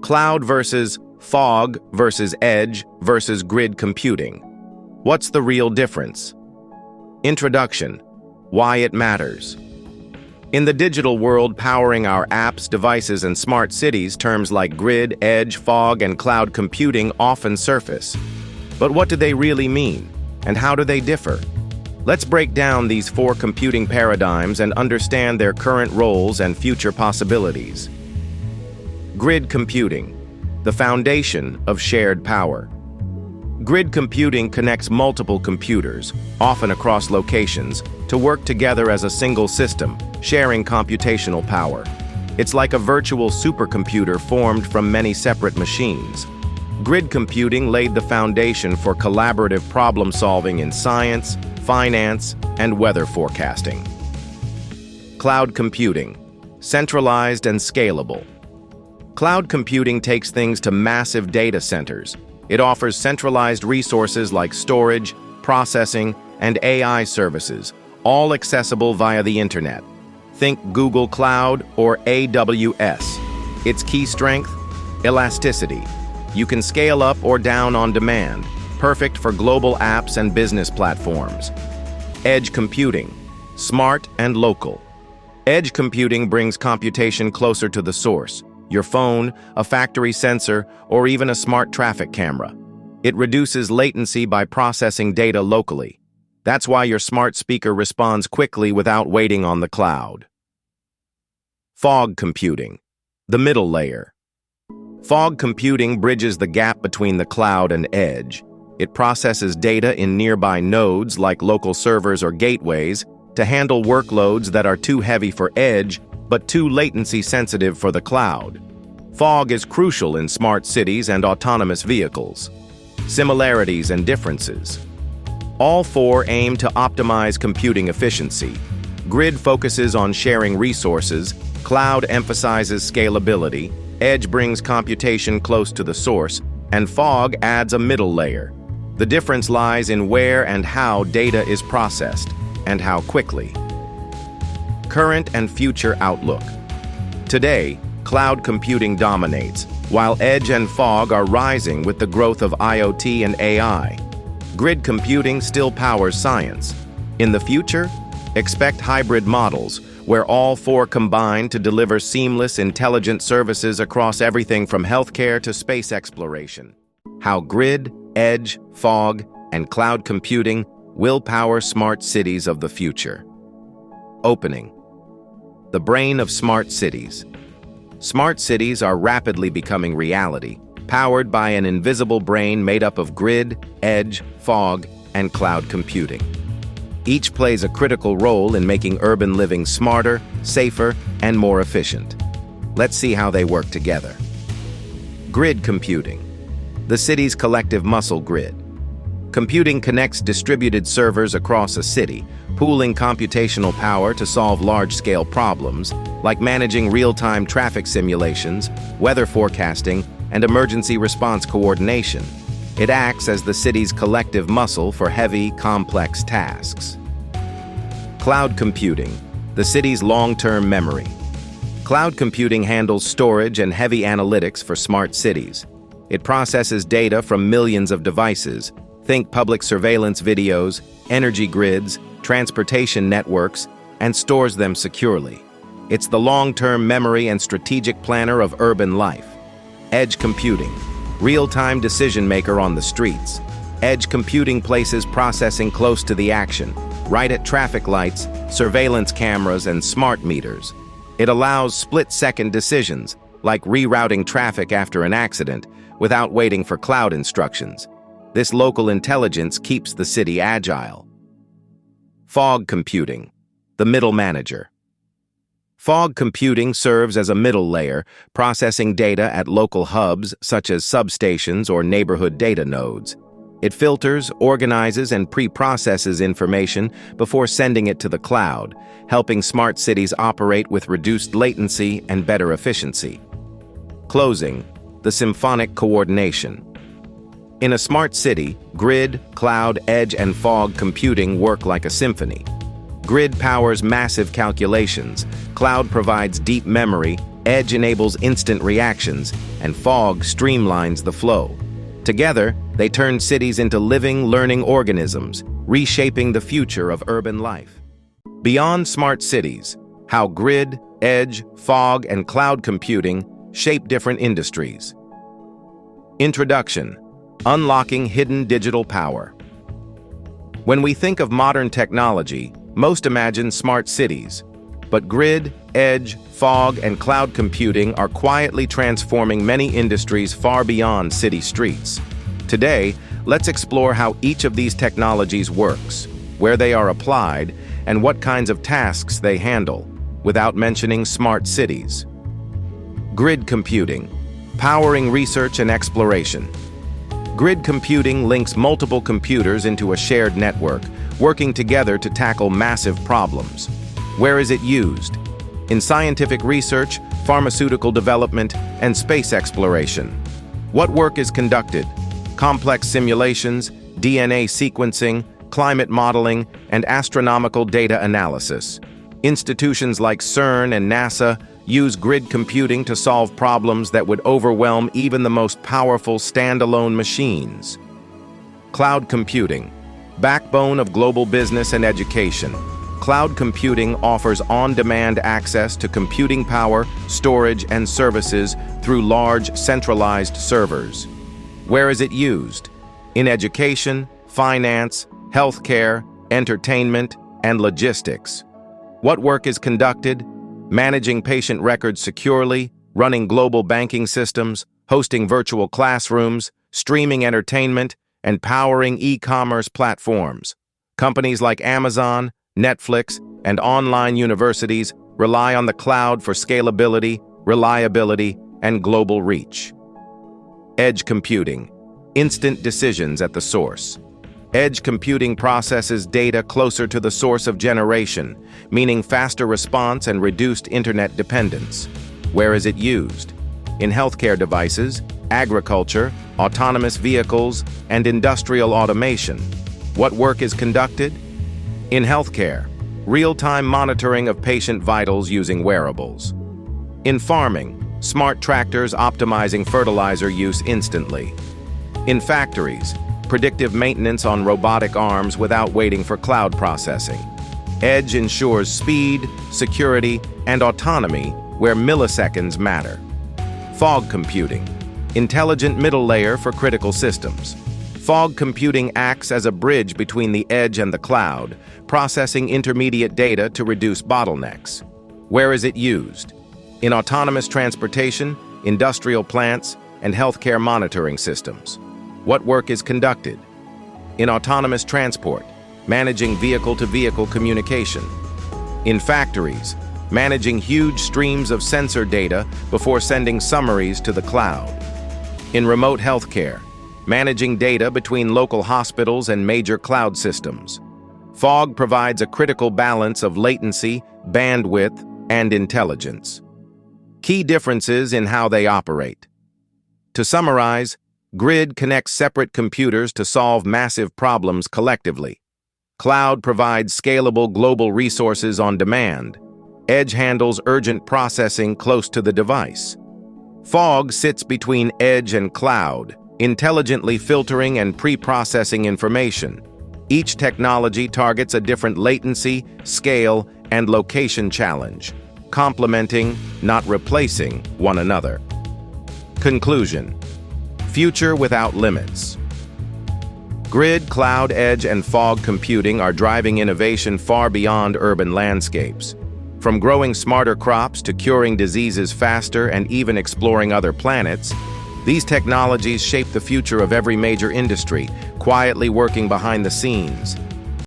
Cloud versus fog versus edge versus grid computing. What's the real difference? Introduction. Why it matters. In the digital world powering our apps, devices, and smart cities, terms like grid, edge, fog, and cloud computing often surface. But what do they really mean? And how do they differ? Let's break down these four computing paradigms and understand their current roles and future possibilities. Grid computing, the foundation of shared power. Grid computing connects multiple computers, often across locations, to work together as a single system, sharing computational power. It's like a virtual supercomputer formed from many separate machines. Grid computing laid the foundation for collaborative problem-solving in science, finance, and weather forecasting. Cloud computing, centralized and scalable. Cloud computing takes things to massive data centers. It offers centralized resources like storage, processing, and AI services, all accessible via the internet. Think Google Cloud or AWS. Its key strength? Elasticity. You can scale up or down on demand, perfect for global apps and business platforms. Edge computing, smart and local. Edge computing brings computation closer to the source, your phone, a factory sensor, or even a smart traffic camera. It reduces latency by processing data locally. That's why your smart speaker responds quickly without waiting on the cloud. Fog computing, the middle layer. Fog computing bridges the gap between the cloud and edge. It processes data in nearby nodes like local servers or gateways to handle workloads that are too heavy for edge but too latency sensitive for the cloud. Fog is crucial in smart cities and autonomous vehicles. Similarities and differences. All four aim to optimize computing efficiency. Grid focuses on sharing resources, cloud emphasizes scalability, edge brings computation close to the source, and fog adds a middle layer. The difference lies in where and how data is processed, and how quickly. Current and future outlook. Today, cloud computing dominates, while edge and fog are rising with the growth of IoT and AI. Grid computing still powers science. In the future, expect hybrid models, where all four combine to deliver seamless, intelligent services across everything from healthcare to space exploration. How grid, edge, fog, and cloud computing will power smart cities of the future. Opening. The brain of smart cities. Smart cities are rapidly becoming reality, powered by an invisible brain made up of grid, edge, fog, and cloud computing. Each plays a critical role in making urban living smarter, safer, and more efficient. Let's see how they work together. Grid computing. The city's collective muscle grid. Computing connects distributed servers across a city, pooling computational power to solve large-scale problems, like managing real-time traffic simulations, weather forecasting, and emergency response coordination. It acts as the city's collective muscle for heavy, complex tasks. Cloud computing, the city's long-term memory. Cloud computing handles storage and heavy analytics for smart cities. It processes data from millions of devices. Think public surveillance videos, energy grids, transportation networks, and stores them securely. It's the long-term memory and strategic planner of urban life. Edge computing, real-time decision maker on the streets. Edge computing places processing close to the action, right at traffic lights, surveillance cameras, and smart meters. It allows split-second decisions, like rerouting traffic after an accident, without waiting for cloud instructions. This local intelligence keeps the city agile. Fog computing, the middle manager. Fog computing serves as a middle layer, processing data at local hubs such as substations or neighborhood data nodes. It filters, organizes, and pre-processes information before sending it to the cloud, helping smart cities operate with reduced latency and better efficiency. Closing, the symphonic coordination. In a smart city, grid, cloud, edge, and fog computing work like a symphony. Grid powers massive calculations, cloud provides deep memory, edge enables instant reactions, and fog streamlines the flow. Together, they turn cities into living, learning organisms, reshaping the future of urban life. Beyond smart cities, how grid, edge, fog, and cloud computing shape different industries. Introduction: Unlocking hidden digital power. When we think of modern technology, most imagine smart cities. But grid, edge, fog, and cloud computing are quietly transforming many industries far beyond city streets. Today, let's explore how each of these technologies works, where they are applied, and what kinds of tasks they handle, without mentioning smart cities. Grid computing, powering research and exploration. Grid computing links multiple computers into a shared network, working together to tackle massive problems. Where is it used? In scientific research, pharmaceutical development, and space exploration. What work is conducted? Complex simulations, DNA sequencing, climate modeling, and astronomical data analysis. Institutions like CERN and NASA use grid computing to solve problems that would overwhelm even the most powerful standalone machines. Cloud computing, backbone of global business and education. Cloud computing offers on-demand access to computing power, storage, and services through large, centralized servers. Where is it used? In education, finance, healthcare, entertainment, and logistics. What work is conducted? Managing patient records securely, running global banking systems, hosting virtual classrooms, streaming entertainment, and powering e-commerce platforms. Companies like Amazon, Netflix, and online universities rely on the cloud for scalability, reliability, and global reach. Edge computing, instant decisions at the source. Edge computing processes data closer to the source of generation, meaning faster response and reduced internet dependence. Where is it used? In healthcare devices, agriculture, autonomous vehicles, and industrial automation. What work is conducted? In healthcare, real-time monitoring of patient vitals using wearables. In farming, smart tractors optimizing fertilizer use instantly. In factories, predictive maintenance on robotic arms without waiting for cloud processing. Edge ensures speed, security, and autonomy where milliseconds matter. Fog computing, intelligent middle layer for critical systems. Fog computing acts as a bridge between the edge and the cloud, processing intermediate data to reduce bottlenecks. Where is it used? In autonomous transportation, industrial plants, and healthcare monitoring systems. What work is conducted? In autonomous transport, managing vehicle-to-vehicle communication. In factories, managing huge streams of sensor data before sending summaries to the cloud. In remote healthcare, managing data between local hospitals and major cloud systems. Fog provides a critical balance of latency, bandwidth, and intelligence. Key differences in how they operate. To summarize, grid connects separate computers to solve massive problems collectively. Cloud provides scalable global resources on demand. Edge handles urgent processing close to the device. Fog sits between edge and cloud, intelligently filtering and pre-processing information. Each technology targets a different latency, scale, and location challenge, complementing, not replacing, one another. Conclusion: future without limits. Grid, cloud, edge, and fog computing are driving innovation far beyond urban landscapes. From growing smarter crops to curing diseases faster and even exploring other planets, these technologies shape the future of every major industry, quietly working behind the scenes.